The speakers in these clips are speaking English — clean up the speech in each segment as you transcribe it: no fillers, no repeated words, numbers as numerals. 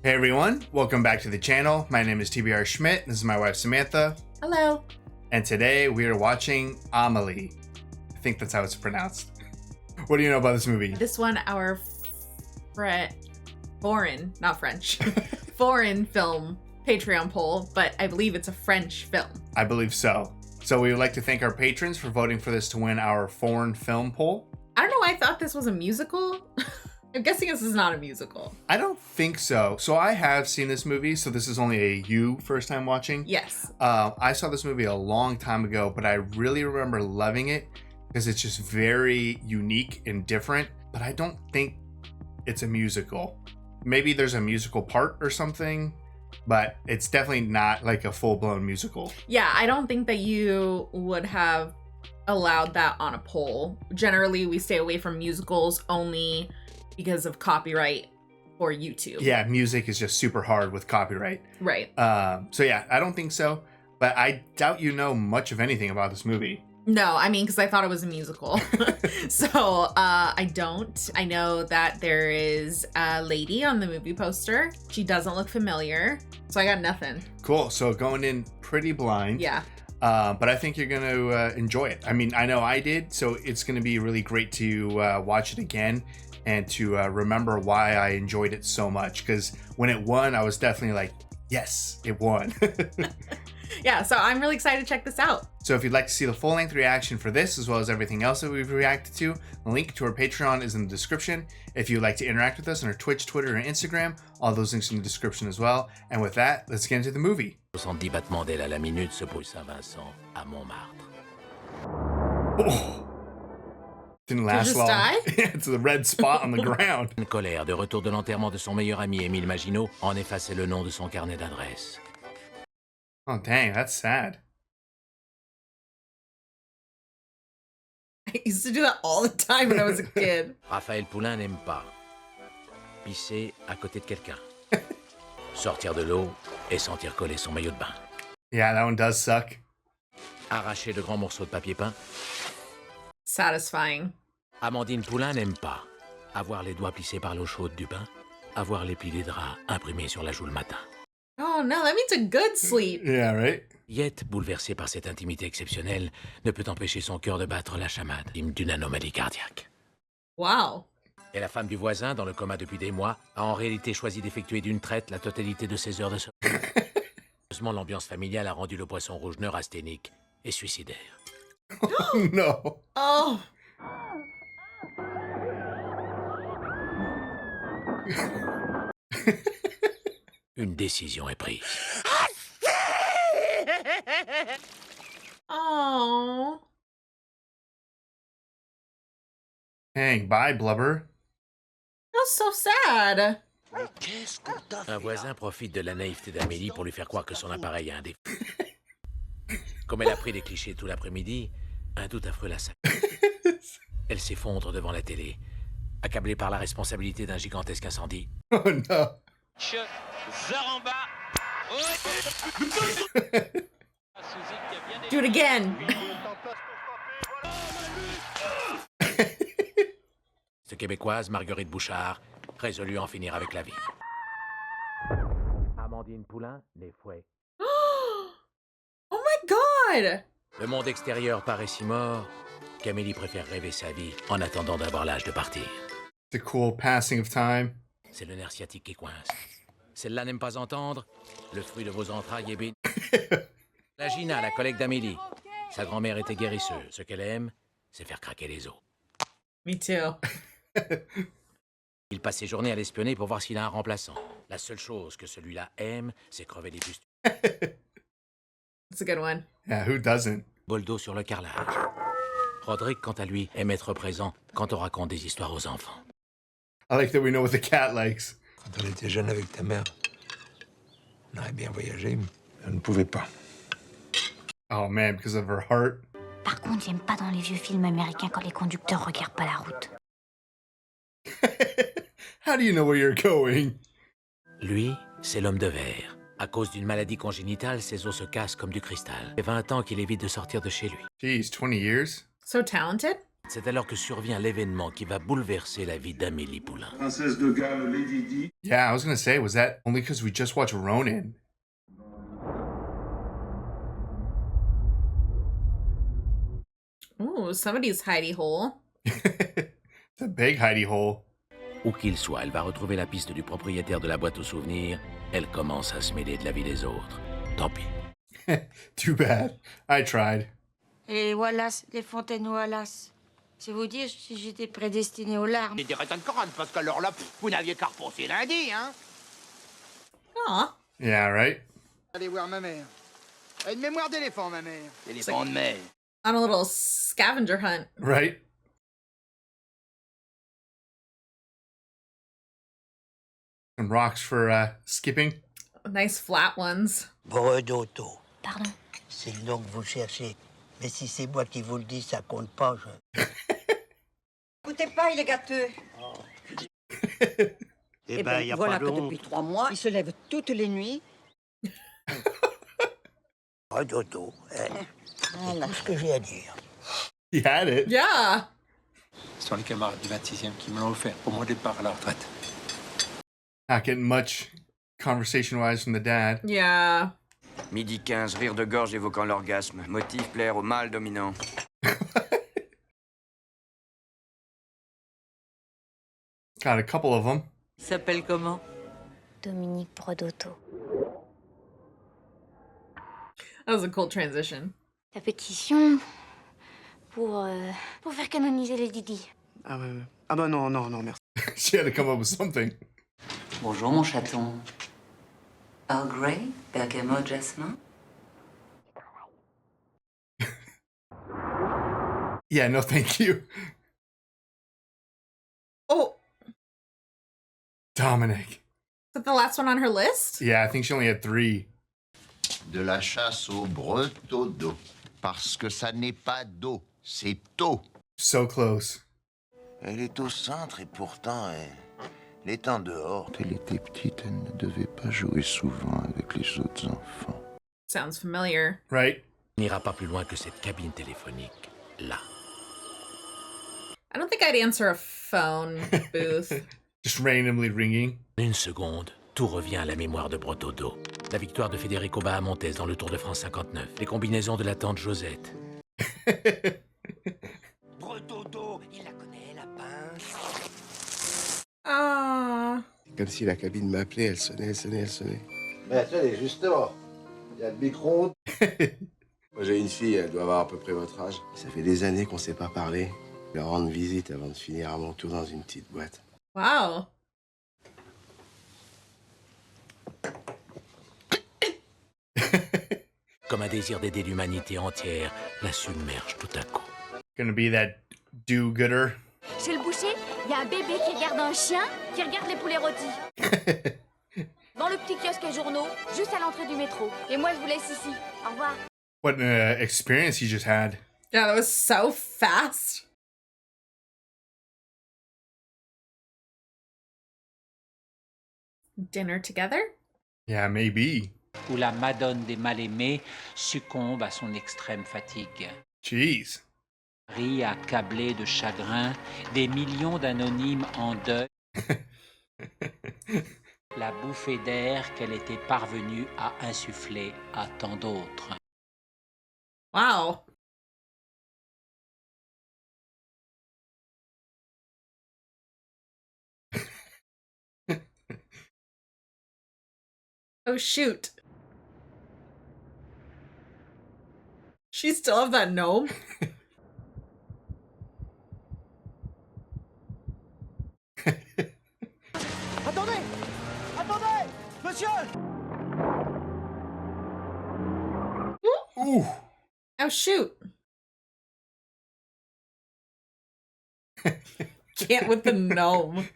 Hey everyone, welcome back to the channel. My name is TBR Schmitt. This is my wife Samantha. Hello. And today we are watching Amélie. I think that's how it's pronounced. What do you know about this movie? This one, our foreign, not French, foreign film Patreon poll, but I believe it's a French film. I believe so. So we would like to thank our patrons for voting for this to win our foreign film poll. I don't know why I thought this was a musical. I'm guessing this is not a musical. I don't think so. So I have seen this movie, so this is only a you first time watching. Yes. I saw this movie a long time ago, but I really remember loving it because it's just very unique and different, but I don't think it's a musical. Maybe there's a musical part or something, but it's definitely not like a full-blown musical. Yeah, I don't think that you would have allowed that on a poll. Generally, we stay away from musicals only because of copyright for YouTube. Yeah, music is just super hard with copyright. Right. So yeah, I don't think so, but I doubt you know much of anything about this movie. No, I mean, because I thought it was a musical. So I don't. I know that there is a lady on the movie poster. She doesn't look familiar, so I got nothing. Cool. So going in pretty blind. Yeah. But I think you're going to enjoy it. I mean, I know I did, so it's going to be really great to watch it again and to remember why I enjoyed it so much. Because when it won, I was definitely like, yes, it won. Yeah, so I'm really excited to check this out. So if you'd like to see the full-length reaction for this, as well as everything else that we've reacted to, the link to our Patreon is in the description. If you'd like to interact with us on our Twitch, Twitter, and Instagram, all those links in the description as well. And with that, let's get into the movie. 70 battements d'aile à la minute se pose Saint-Vincent à Montmartre. Oh. Didn't last just long. die? It's a red spot on the ground. Une colère de retour de l'enterrement de son meilleur ami Émile Maginot en effaçait le nom de son carnet d'adresses. Oh, dang, that's sad. I used to do that all the time when I was a kid. Raphaël Poulain n'aime pas pisser à côté de quelqu'un, sortir de l'eau et sentir coller son maillot de bain, Yeah, that one does suck. arracher de grands morceaux de papier peint. Satisfying. Amandine Poulain n'aime pas avoir les doigts plissés par l'eau chaude du bain, avoir les plis des draps imprimés sur la joue le matin. Oh no, that means a good sleep. Yeah, right? Yette, bouleversée par cette intimité exceptionnelle, ne peut empêcher son cœur de battre la chamade, hymne d'une anomalie cardiaque. Wow. Et la femme du voisin, dans le coma depuis des mois, a en réalité choisi d'effectuer d'une traite la totalité de ses heures de sommeil. Heureusement, l'ambiance familiale a rendu le poisson rouge neurasthénique et suicidaire. Oh, no. Oh. Une décision est prise. Oh. Dang, bye, Blubber. That's so sad. Un voisin profite de la naïveté d'Amélie pour lui faire croire que son appareil a un défaut. Comme elle a pris des clichés tout l'après-midi, un doute affreux la sac. Elle s'effondre devant la télé, accablée par la responsabilité d'un gigantesque incendie. Oh, no. Do it again. Cette Québécoise, Marguerite Bouchard, résolue à en finir avec la vie. Amandine Poulain, née fouet. Oh my god. Le monde extérieur paraît si mort qu'Amélie préfère rêver sa vie en attendant d'avoir l'âge de partir. It's a cool passing of time. C'est le nerf sciatique qui coince. Celle-là n'aime pas entendre. Le fruit de vos entrailles est béni. La Gina, la collègue d'Amélie. Sa grand-mère était guérisseuse. Ce qu'elle aime, c'est faire craquer les os. Me too. Il passe ses journées à l'espionner pour voir s'il a un remplaçant. La seule chose que celui-là aime, c'est crever des pustules. That's a good one. Yeah, who doesn't? Bol d'eau sur le carrelage. Roderick, quant à lui, aime être présent quand on raconte des histoires aux enfants. I like that we know what the cat likes. Quand on était jeune avec ta mère, on aurait bien voyagé, mais on ne pouvait pas. Oh man, because of her heart. Par contre, j'aime pas dans les vieux films américains quand les conducteurs regardent pas la route. How do you know where you're going? Lui, c'est l'homme de verre. À cause d'une maladie congénitale, ses os se cassent comme du cristal. Il fait 20 ans qu'il évite de sortir de chez lui. Jeez, 20 years? So talented. C'est alors que survient l'événement qui va bouleverser la vie d'Amélie Poulain. Princesse de Galles, Lady Di. Yeah, I was gonna say, was that only because we just watched Ronin? Ooh, somebody's hidey hole. It's a big hidey hole. Où qu'il soit, elle va retrouver la piste du propriétaire de la boîte aux souvenirs. Elle commence à se mêler de la vie des autres. Tant pis. Too bad. I tried. Et les Wallace, les fontaines Wallace. C'est vous dire si j'étais prédestinée aux larmes. Des raisins de Corane, parce qu'alors là, vous n'aviez qu'à repenser lundi, hein. Aw. Yeah, right? Allez voir ma mère. Elle a une mémoire d'éléphant, ma mère. Éléphant de mer. On a little scavenger hunt. Right? Some rocks for skipping. Nice flat ones. Bredotto. Pardon. C'est le nom que vous cherchez. Mais si c'est moi qui vous le dis, ça compte pas. Écoutez pas, il est gâteux. Eh ben, y a voilà pas de que depuis 3 mois, il se lève toutes les nuits. Bredotto. C'est tout ce que j'ai à dire. He had it. Yeah. Ce sont les camarades du 26e qui me l'ont offert pour mon départ à la retraite. Not getting much conversation-wise from the dad. Yeah. Midi 15, rire de gorge évoquant l'orgasme. Motif plaire au mâle dominant. Got a couple of them. Il s'appelle comment? Dominique Brodotto. That was a cool transition. La pétition pour faire canoniser les Didi. Ah ouais, ouais. Ah bah non, non, non, merci. She had to come up with something. Bonjour mon chaton. Earl Grey, bergamote, jasmin. Yeah, no thank you. Oh, Dominic. is that the last one on her list? Yeah, I think she only had 3. De la chasse au breteau d'eau. Parce que ça n'est pas d'eau, c'est eau. So close. Elle est au centre et pourtant, elle est en dehors. Elle était petite, elle ne devait pas jouer souvent avec les autres enfants. Sounds familiar. Right? On n'ira pas plus loin que cette cabine téléphonique. Là. I don't think I'd answer a phone booth. Just randomly ringing. Une seconde, tout revient à la mémoire de Brotodo. La victoire de Federico Bahamontes dans le Tour de France 59. Les combinaisons de la tante Josette. Bredotto, il la connaît, la pince. Ah. Comme si la cabine m'appelait, elle sonnait, elle sonnait, elle sonnait. Mais attendez, justement. Il y a le micro. Moi j'ai une fille, elle doit avoir à peu près votre âge. Ça fait des années qu'on s'est pas parlé. Je vais rendre visite avant de finir à mon tour dans une petite boîte. Wow. Comme un désir d'aider l'humanité entière la submerge tout à coup. Gonna be that do-gooder. Chez le boucher, il y a un bébé qui regarde un chien qui regarde les poulets rôtis. Dans le petit kiosque à journaux, juste à l'entrée du métro. Et moi, je vous laisse ici. Au revoir. What an experience he just had. Yeah, that was so fast. Dinner together? Yeah, maybe. Où la Madone des mal-aimés succombe à son extrême fatigue. Jeez. Paris accablé de chagrin, des millions d'anonymes en deuil. La bouffée d'air qu'elle était parvenue à insuffler à tant d'autres. Wow. Oh, shoot. She still have that gnome? Attendez! Attendez! Monsieur! Ooh. Oh, shoot. Can't with the gnome.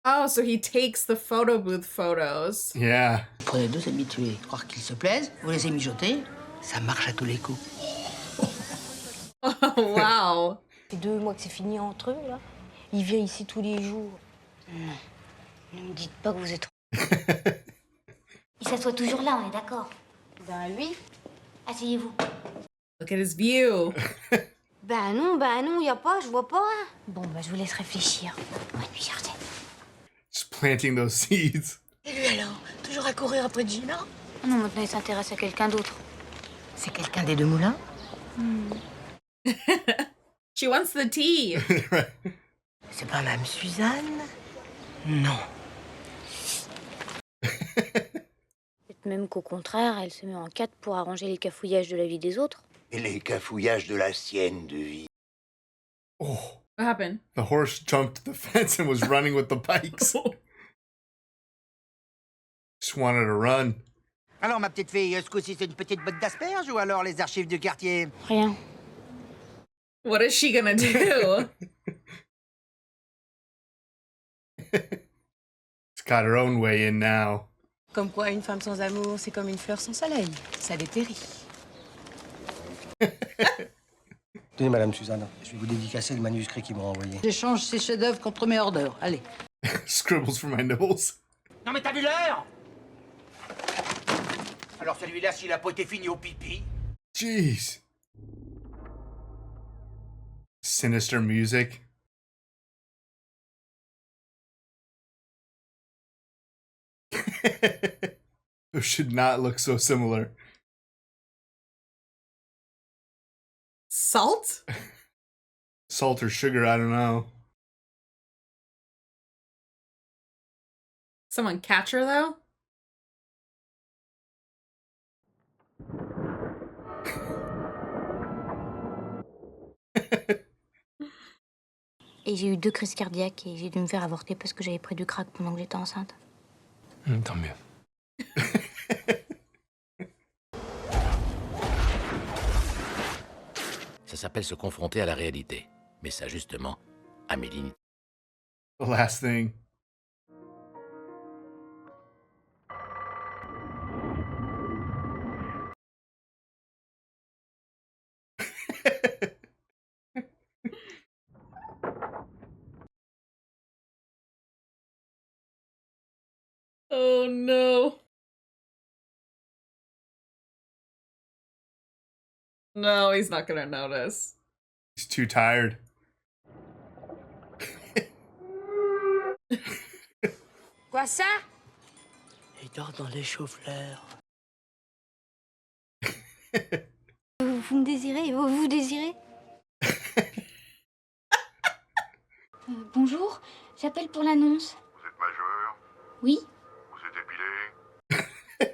Oh, so he takes the photo booth photos. Yeah. Vous prenez 2 habitués, croire qu'ils se plaisent, vous les mijoter, ça marche à tous les coups. Oh, wow. C'est 2 mois que c'est fini entre eux, là. Il vient ici tous les jours. Ne me dites pas que vous êtes... Il s'assoit toujours là, on est d'accord? Ben, lui. Asseyez-vous. Look at his view. Bah non, y a pas, je vois pas. Bon, bah je vous laisse réfléchir. Bonne nuit, Jardin. Just planting those seeds. Et lui alors? Toujours à courir après Gina? Non, maintenant il s'intéresse à quelqu'un d'autre. C'est quelqu'un des deux moulins? She wants the tea. C'est pas Mme Suzanne? Non. Peut-être même qu'au contraire, elle se met en quatre pour arranger les cafouillages de la vie des autres. Et les cafouillages de la sienne de vie. Oh, What happened? the horse jumped the fence and was running with the bikes. Just wanted to run. Alors, ma petite fille, ce coup-ci, c'est une petite botte d'asperges ou alors les archives du quartier? Rien. What is she gonna do? She's got her own way in now. Comme quoi, une femme sans amour, c'est comme une fleur sans soleil. Ça dépérit. Tenez, Madame Suzanne, je vais vous dédicacer le manuscrit qu'ils m'ont envoyé. J'échange ces chefs-d'œuvre contre mes hors-d'œuvre. Allez. Scribbles for my nibbles. Non, mais t'as vu l'heure? Alors, celui-là, s'il a pas été fini au pipi. Jeez. Sinister music. Those should not look so similar. Salt? Salt or sugar, I don't know. Someone catch her, though? Et j'ai eu 2 crises cardiaques et j'ai dû me faire avorter parce que j'avais pris du crack pendant que j'étais enceinte. Tant mieux. Ça s'appelle se confronter à la réalité. Mais ça, justement, Amélie... The last thing. Oh no. No, he's not gonna notice. He's too tired. Quoi ça? Il dort dans l'échauffeur. Vous me désirez? Vous désirez? Bonjour, j'appelle pour l'annonce. Vous êtes majeur? Oui? Vous êtes épilé? Je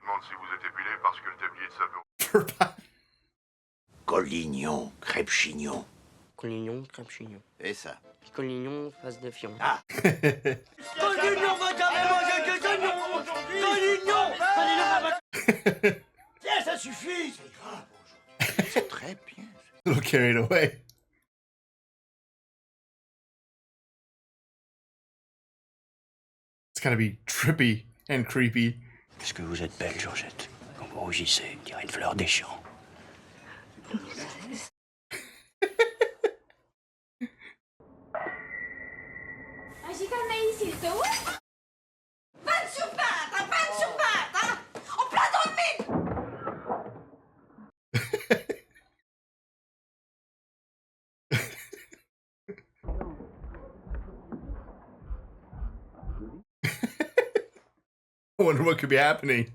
demande si vous êtes épilé parce que le tablier de savon. Collignon, crêpe chignon. Collignon, crêpe chignon. Et ça? Puis collignon, face de fion. Ah. Collignon va jamais manger que d'oignons! Collignon! Tiens, ça suffit! C'est grave aujourd'hui. C'est très bien. A little carried away. It's gotta be trippy and creepy. Est-ce que vous êtes belle, Georgette? Quand vous rougissez, on dirait une fleur des champs. Agis comme Maïs, il te ouf! 20 sur 20, hein, 20 sur 20, hein! En plein dans le mille! I wonder what could be happening.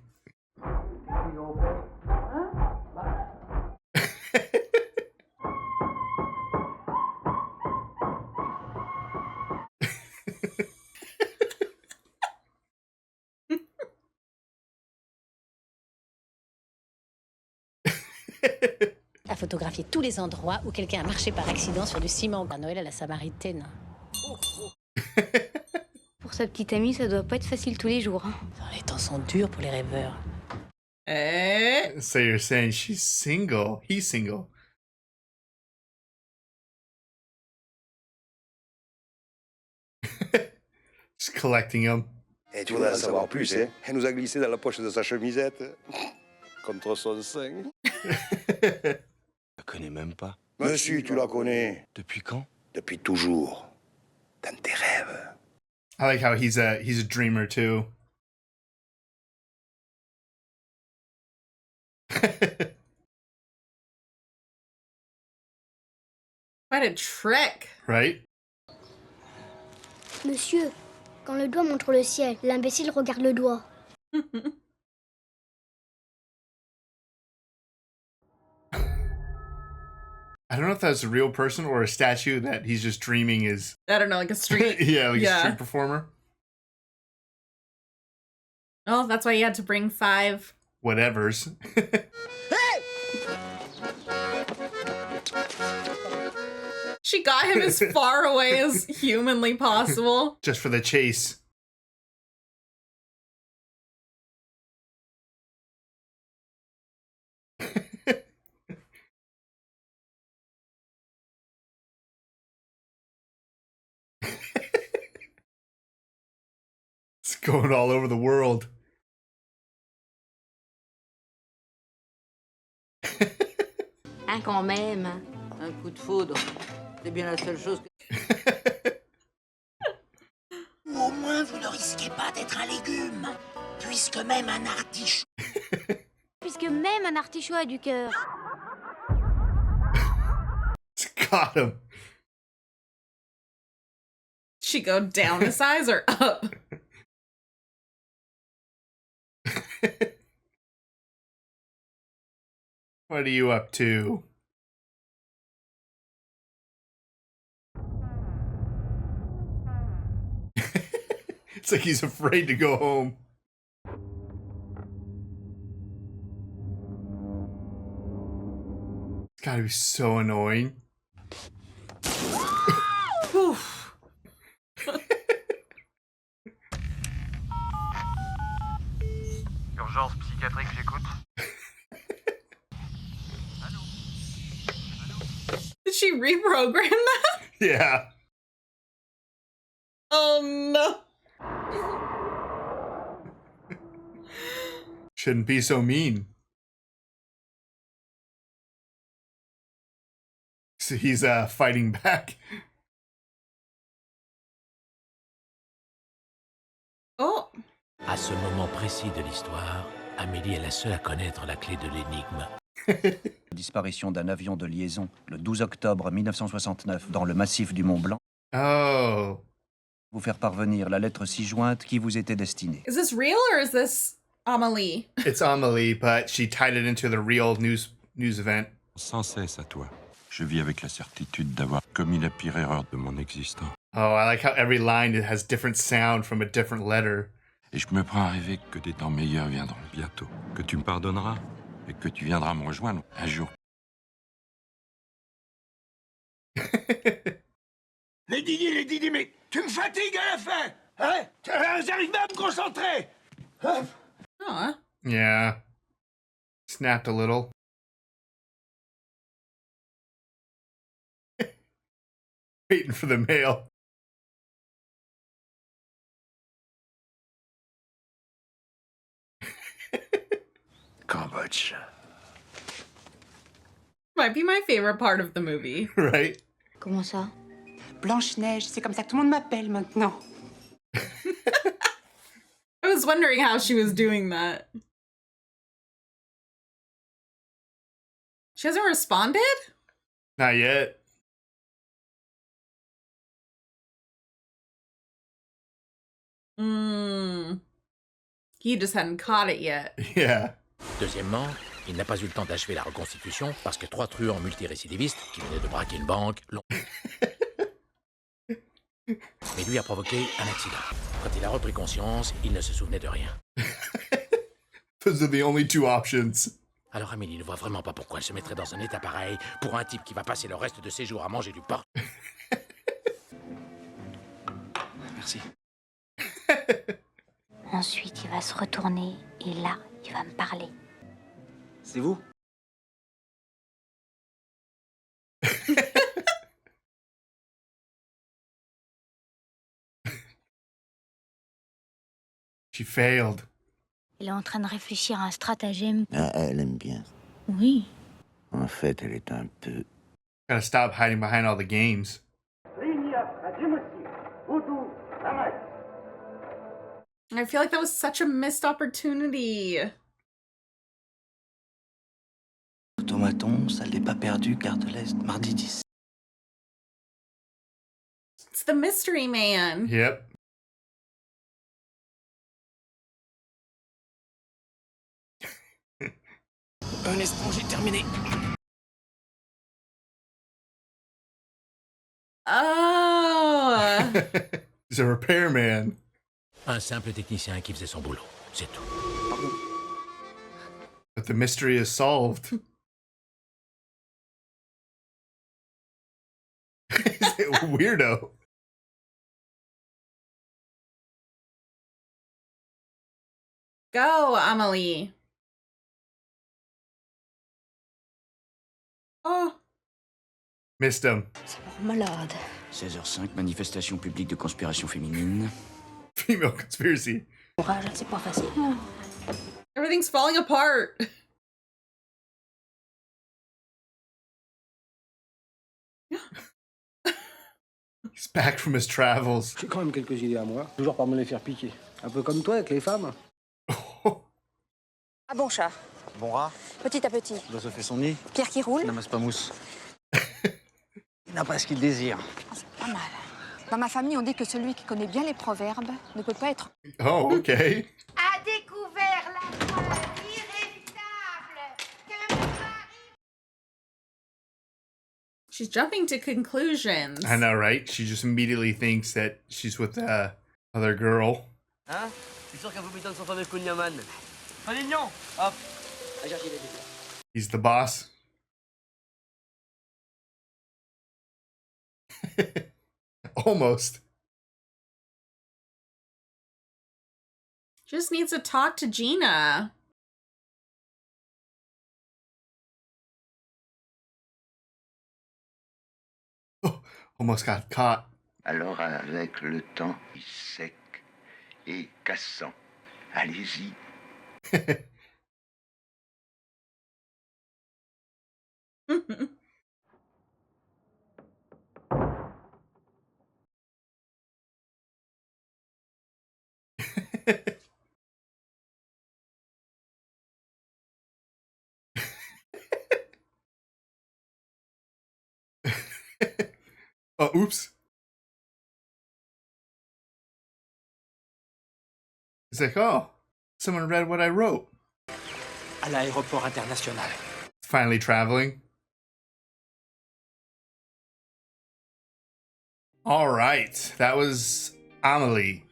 A photographié tous les endroits où quelqu'un a marché par accident sur du ciment. À Noël à la Samaritaine. Pour sa petite amie, ça doit pas être facile tous les jours. Hein. Les temps sont durs pour les rêveurs. Eh? So you're saying she's single. He's single. Just collecting them. Et tu voudrais en savoir plus, hein? Elle nous a glissé dans la poche de sa chemisette. Contre son sein. Je la connais même pas. Mais si, tu la connais. Depuis quand? Depuis toujours. Dans tes rêves. I like how he's a dreamer too. What a trick. Right? Monsieur, quand le doigt montre le ciel, l'imbécile regarde le doigt. I don't know if that's a real person or a statue that he's just dreaming is. I don't know, like a street. Yeah, like a street performer. Oh, that's why you had to bring 5 whatevers. She got him as far away as humanly possible. Just for the chase. It's going all over the world. Hein, quand même. Un coup de foudre, c'est bien la seule chose que... Ou au moins, vous ne risquez pas d'être un légume, puisque même un artichaut... Puisque même un artichaut a du cœur. Got him. She go down a size or up? What are you up to? It's like he's afraid to go home. It's gotta be so annoying. Urgence psychiatrique, j'écoute. Did she reprogram that? Yeah. Oh no. Shouldn't be so mean. So he's fighting back. Oh. À ce moment précis de l'histoire, Amélie est la seule à connaître la clé de l'énigme. Disparition d'un avion de liaison le 12 octobre 1969 dans le massif du Mont Blanc. Oh. Vous faire parvenir la lettre ci-jointe qui vous était destinée. Is this real or is this Amélie? It's Amélie, but she tied it into the real news event. Sans cesse à toi. Je vis avec la certitude d'avoir commis la pire erreur de mon existence. Oh, I like how every line has different sound from a different letter. Et je me prends à rêver que des temps meilleurs viendront bientôt. Que tu me pardonneras et que tu viendras me rejoindre un jour. Les Didi, mais tu me fatigues à la fin. Hein? J'arrive même à me concentrer. Hein? Aw. Yeah. Snapped a little. Waiting for the mail. Cambodge. Might be my favorite part of the movie. Right? Comment ça? Blanche-Neige, c'est comme ça que tout le monde m'appelle maintenant. I was wondering how she was doing that. She hasn't responded? Not yet. He just hadn't caught it yet. Yeah. Deuxièmement, il n'a pas eu le temps d'achever la reconstitution parce que 3 truands multirécidivistes qui venaient de braquer une banque l'ont... Mais lui a provoqué un accident. Quand il a repris conscience, il ne se souvenait de rien. Those are the only 2 options. Alors Amélie ne voit vraiment pas pourquoi elle se mettrait dans un état pareil pour un type qui va passer le reste de ses jours à manger du porc. Merci. Ensuite, il va se retourner et là, il va me parler. C'est vous? She failed. Il est en train de réfléchir à un stratagème. Ah, elle aime bien. Oui. En fait, elle est un peu... Gotta stop hiding behind all the games. I feel like that was such a missed opportunity. Automaton, salle des pas perdus, gare de l'Est, mardi 10. It's the mystery man. Yep. Un étranger terminé. Oh. He's a repairman. Un simple technicien qui faisait son boulot, c'est tout. But the mystery is solved. Weirdo. Go, Amélie. Oh. Missed him. Malade. 16h05, manifestation publique de conspiration féminine. Female conspiracy. Courage, c'est pas facile. Everything's falling apart. He's back from his travels. J'ai quand même quelques idées à moi. Toujours par me les faire piquer. Un peu comme toi avec les femmes. Ah bon chat. Bon rat. Petit à petit. Il doit se faire son nid. Pierre qui roule. N'amasse pas mousse. Il n'a pas ce qu'il désire. Ah, c'est pas mal. Dans ma famille, on dit que celui qui connaît bien les proverbes ne peut pas être... Oh, okay. A découvert la preuve irréfutable que mon mari... She's jumping to conclusions. I know, right? She just immediately thinks that she's with the other girl. Hein? Je suis sûr qu'un vomitant de son fameux Kunyaman. Falignon! Hop! Va chercher les deux. He's the boss. Almost. Just needs to talk to Gina. Oh, almost got caught. Alors avec le temps, il sec et cassant. Allez-y. Oh, oops. He's like, oh, someone read what I wrote. À l'aéroport international. Finally traveling. All right, that was Amélie.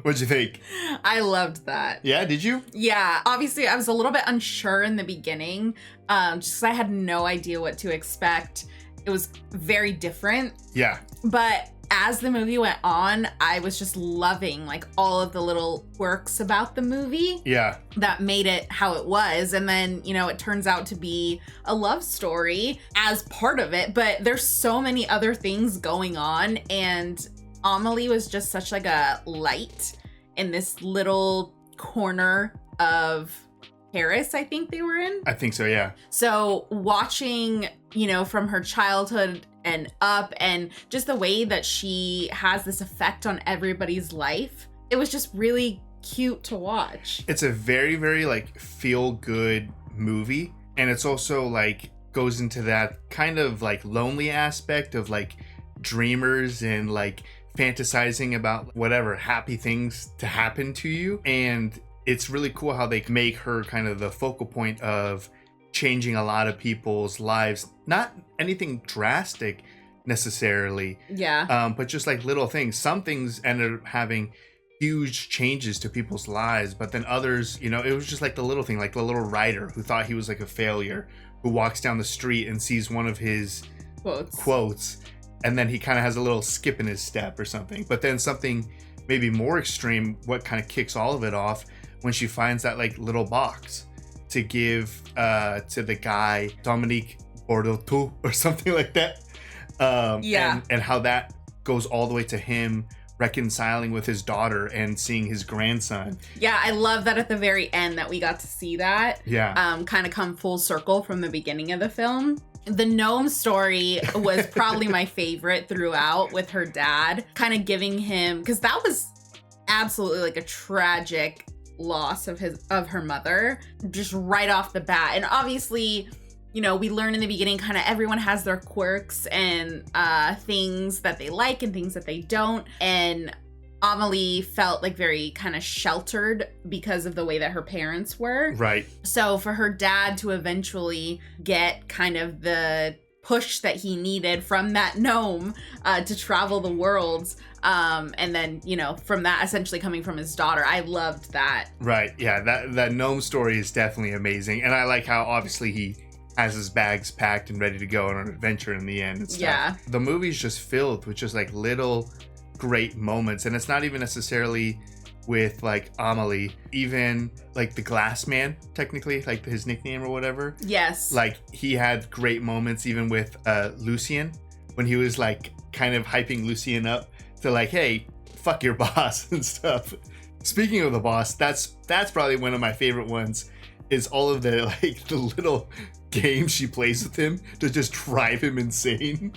What'd you think? I loved that. Yeah, did you? Yeah, obviously I was a little bit unsure in the beginning, just 'cause I had no idea what to expect. It was very different. Yeah. But as the movie went on, I was just loving like all of the little quirks about the movie. Yeah. That made it how it was. And then, you know, it turns out to be a love story as part of it, but there's so many other things going on. And Amélie was just such like a light in this little corner of Paris, I think they were in. I think so, yeah. So watching, you know, from her childhood and up, and just the way that she has this effect on everybody's life, it was just really cute to watch. It's a very, very like feel good movie. And it's also like goes into that kind of like lonely aspect of like dreamers and like fantasizing about whatever happy things to happen to you. And it's really cool how they make her kind of the focal point of changing a lot of people's lives. Not anything drastic necessarily. Yeah. But just like little things. Some things ended up having huge changes to people's lives, but then others, you know, it was just like the little thing, like the little writer who thought he was like a failure, who walks down the street and sees one of his quotes, and then he kind of has a little skip in his step or something. But then something maybe more extreme, what kind of kicks all of it off, when she finds that like little box to give to the guy Dominique Bordeaux or something like that. Yeah. And how that goes all the way to him reconciling with his daughter and seeing his grandson. Yeah, I love that at the very end that we got to see that. Yeah. Kind of come full circle from the beginning of the film. The gnome story was probably my favorite throughout, with her dad kind of giving him, because that was absolutely like a tragic loss of her mother just right off the bat. And obviously, you know, we learn in the beginning kind of everyone has their quirks and things that they like and things that they don't. And Amélie felt like very kind of sheltered because of the way that her parents were. Right. So for her dad to eventually get kind of the push that he needed from that gnome to travel the world, and then, you know, from that essentially coming from his daughter, I loved that. Right. Yeah, that gnome story is definitely amazing. And I like how obviously he has his bags packed and ready to go on an adventure in the end and stuff. Yeah. The movie's just filled with just like little great moments, and it's not even necessarily with like Amélie, even like the glass man, technically, like his nickname or whatever. Yes. Like he had great moments even with Lucien, when he was like kind of hyping Lucien up to like, hey, fuck your boss and stuff. Speaking of the boss, that's probably one of my favorite ones, is all of the like the little games she plays with him to just drive him insane.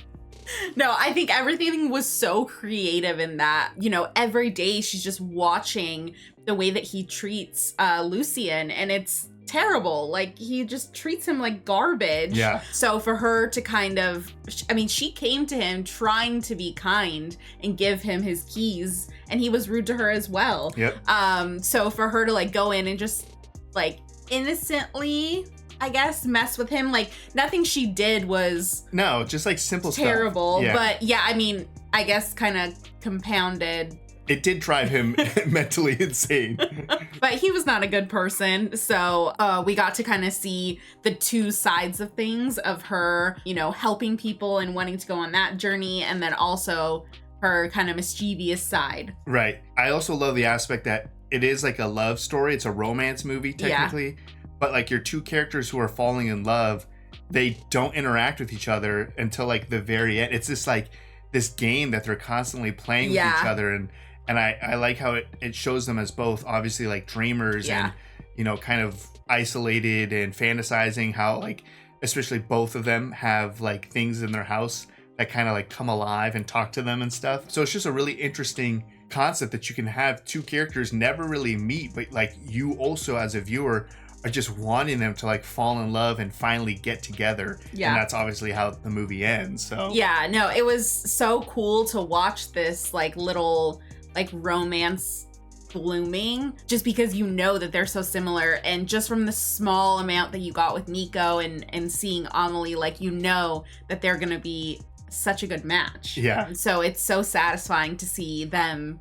No, I think everything was so creative in that, you know, every day she's just watching the way that he treats Lucien, and it's terrible. Like, he just treats him like garbage. Yeah. So for her to kind of, I mean, she came to him trying to be kind and give him his keys, and he was rude to her as well. Yep. So for her to like go in and just like innocently, I guess, mess with him, like nothing she did was just like simple terrible stuff. Yeah. But yeah, I mean, I guess kind of compounded. It did drive him mentally insane. But he was not a good person, so we got to kind of see the two sides of things, of her, you know, helping people and wanting to go on that journey, and then also her kind of mischievous side. Right. I also love the aspect that it is like a love story. It's a romance movie technically. Yeah. But like your two characters who are falling in love, they don't interact with each other until like the very end. It's just like this game that they're constantly playing with each other. And I like how it shows them as both obviously like dreamers and, you know, kind of isolated and fantasizing how like, especially both of them have like things in their house that kind of like come alive and talk to them and stuff. So it's just a really interesting concept that you can have two characters never really meet, but like you also as a viewer are just wanting them to like fall in love and finally get together. Yeah. And that's obviously how the movie ends. So yeah, no, it was so cool to watch this like little like romance blooming, just because you know that they're so similar, and just from the small amount that you got with Nico and seeing Amélie, like, you know that they're gonna be such a good match. Yeah. So it's so satisfying to see them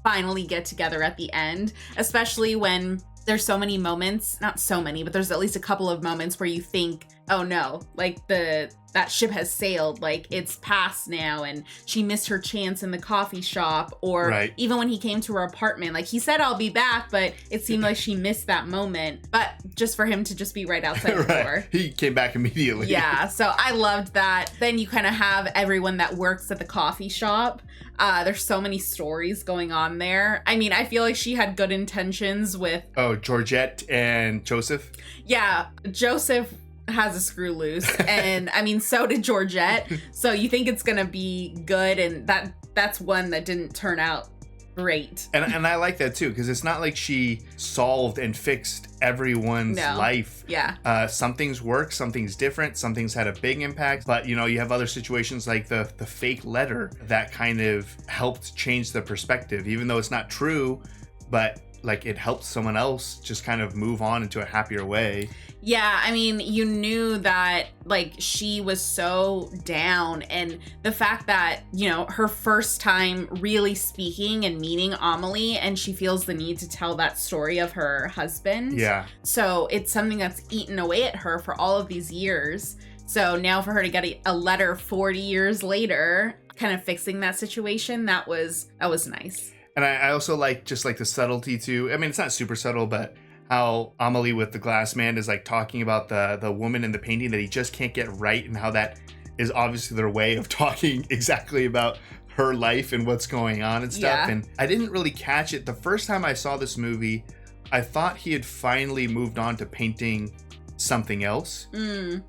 finally get together at the end, especially when there's so many moments, not so many, but there's at least a couple of moments where you think, oh no, like that ship has sailed, like it's past now, and she missed her chance in the coffee shop, or even when he came to her apartment, like he said, I'll be back, but it seemed like she missed that moment, but just for him to just be right outside the door. He came back immediately. Yeah, so I loved that. Then you kind of have everyone that works at the coffee shop. There's so many stories going on there. I mean, I feel like she had good intentions with... Oh, Georgette and Joseph? Yeah, Joseph has a screw loose, and I mean, so did Georgette. So you think it's gonna be good, and that's one that didn't turn out great. And I like that too, because it's not like she solved and fixed everyone's life. Yeah. Some things work, some things different, some things had a big impact, but you know, you have other situations like the fake letter that kind of helped change the perspective, even though it's not true, but like it helped someone else just kind of move on into a happier way. Yeah, I mean, you knew that like she was so down, and the fact that, you know, her first time really speaking and meeting Amélie, and she feels the need to tell that story of her husband. Yeah. So it's something that's eaten away at her for all of these years. So now for her to get a letter 40 years later, kind of fixing that situation, that was nice. And I also like just like the subtlety too. I mean, it's not super subtle, but how Amélie with the glass man is like talking about the woman in the painting that he just can't get right, and how that is obviously their way of talking exactly about her life and what's going on and stuff. Yeah. And I didn't really catch it. The first time I saw this movie, I thought he had finally moved on to painting something else.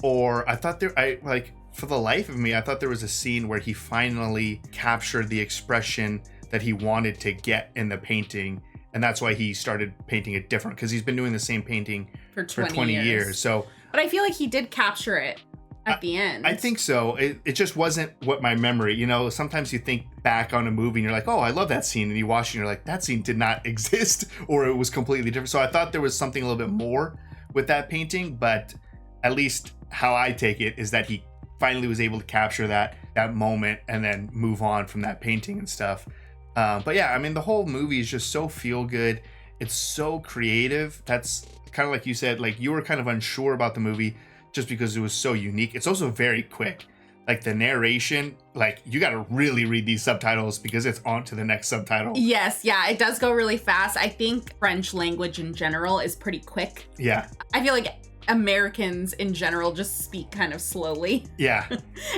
Or I thought for the life of me, I thought there was a scene where he finally captured the expression that he wanted to get in the painting, and that's why he started painting it different, because he's been doing the same painting for 20 years. So But I feel like he did capture it at the end. I think so. It just wasn't what my memory, you know, sometimes you think back on a movie and you're like, oh, I love that scene. And you watch it and you're like, that scene did not exist, or it was completely different. So I thought there was something a little bit more with that painting, but at least how I take it is that he finally was able to capture that moment and then move on from that painting and stuff. But yeah, I mean, the whole movie is just so feel good. It's so creative. That's kind of like you said, like you were kind of unsure about the movie just because it was so unique. It's also very quick. Like the narration, like you got to really read these subtitles because it's on to the next subtitle. Yes, yeah, it does go really fast. I think French language in general is pretty quick. Yeah. I feel like Americans in general just speak kind of slowly. Yeah.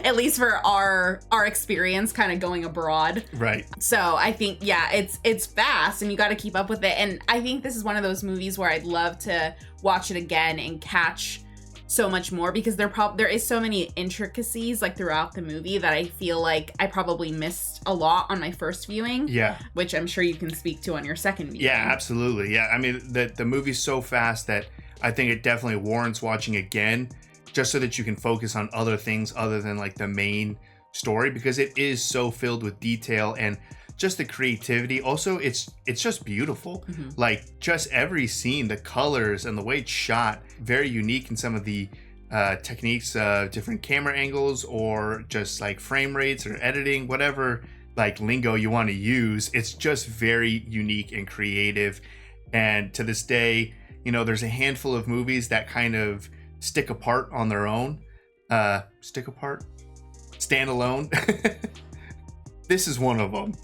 At least for our experience kind of going abroad. Right. So I think, yeah, it's fast and you got to keep up with it. And I think this is one of those movies where I'd love to watch it again and catch so much more, because there is so many intricacies like throughout the movie that I feel like I probably missed a lot on my first viewing. Yeah. Which I'm sure you can speak to on your second viewing. Yeah, absolutely. Yeah. I mean, the movie's so fast that I think it definitely warrants watching again, just so that you can focus on other things other than like the main story, because it is so filled with detail and just the creativity. Also, it's just beautiful. Mm-hmm. Like just every scene, the colors and the way it's shot, very unique in some of the techniques, different camera angles, or just like frame rates or editing, whatever like lingo you want to use. It's just very unique and creative. And to this day, you know, there's a handful of movies that kind of stick apart on their own. Stand alone. This is one of them.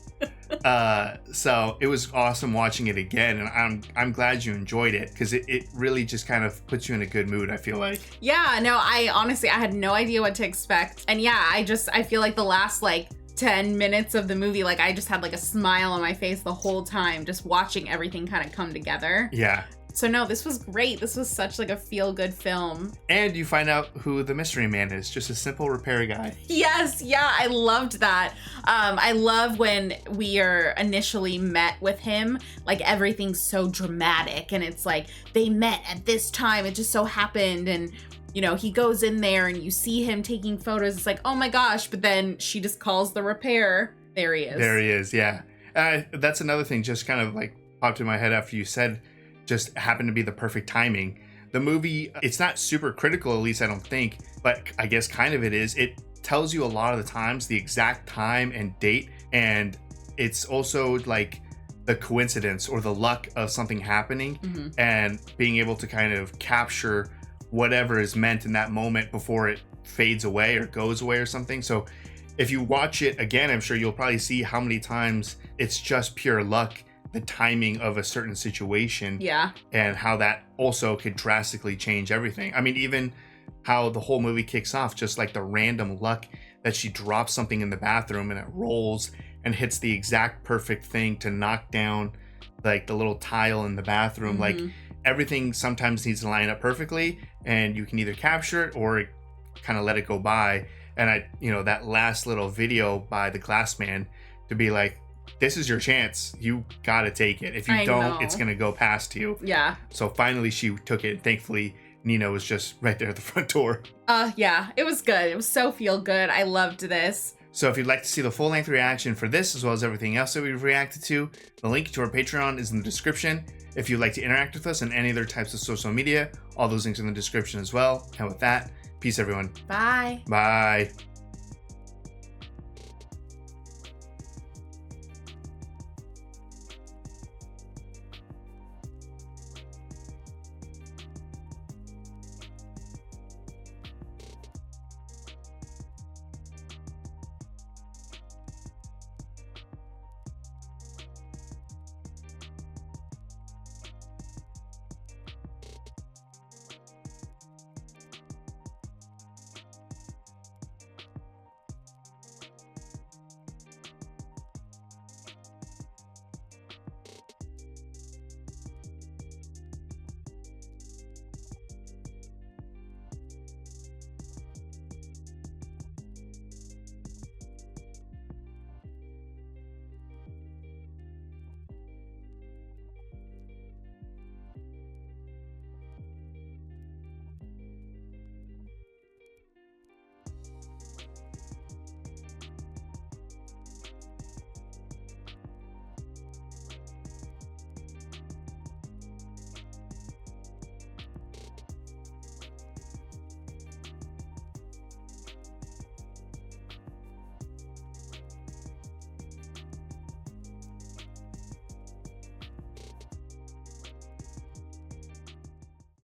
So it was awesome watching it again, and I'm glad you enjoyed it, because it really just kind of puts you in a good mood, I feel like. Yeah, no, I honestly had no idea what to expect. And yeah, I feel like the last like 10 minutes of the movie, like I just had like a smile on my face the whole time just watching everything kind of come together. Yeah. So no, this was great. This was such like a feel-good film. And you find out who the mystery man is, just a simple repair guy. Yes, yeah, I loved that. I love when we are initially met with him, like everything's so dramatic and it's like they met at this time, it just so happened, and you know, he goes in there and you see him taking photos. It's like, oh my gosh, but then she just calls the repair. There he is. There he is, yeah. That's another thing just kind of like popped in my head after you said, just happened to be the perfect timing. The movie, it's not super critical, at least I don't think, but I guess kind of it is. It tells you a lot of the times the exact time and date, and it's also like the coincidence or the luck of something happening, and being able to kind of capture whatever is meant in that moment before it fades away or goes away or something. So if you watch it again, I'm sure you'll probably see how many times it's just pure luck, the timing of a certain situation. Yeah. And how that also could drastically change everything. I mean, even how the whole movie kicks off, just like the random luck that she drops something in the bathroom and it rolls and hits the exact perfect thing to knock down like the little tile in the bathroom. Like everything sometimes needs to line up perfectly, and you can either capture it or kind of let it go by. And that last little video by the glass man to be like, this is your chance. You got to take it. If you don't, it's going to go past you. Yeah. So finally she took it. Thankfully, Nina was just right there at the front door. Yeah, it was good. It was so feel good. I loved this. So if you'd like to see the full-length reaction for this, as well as everything else that we've reacted to, the link to our Patreon is in the description. If you'd like to interact with us on any other types of social media, all those links are in the description as well. And with that, peace everyone. Bye. Bye.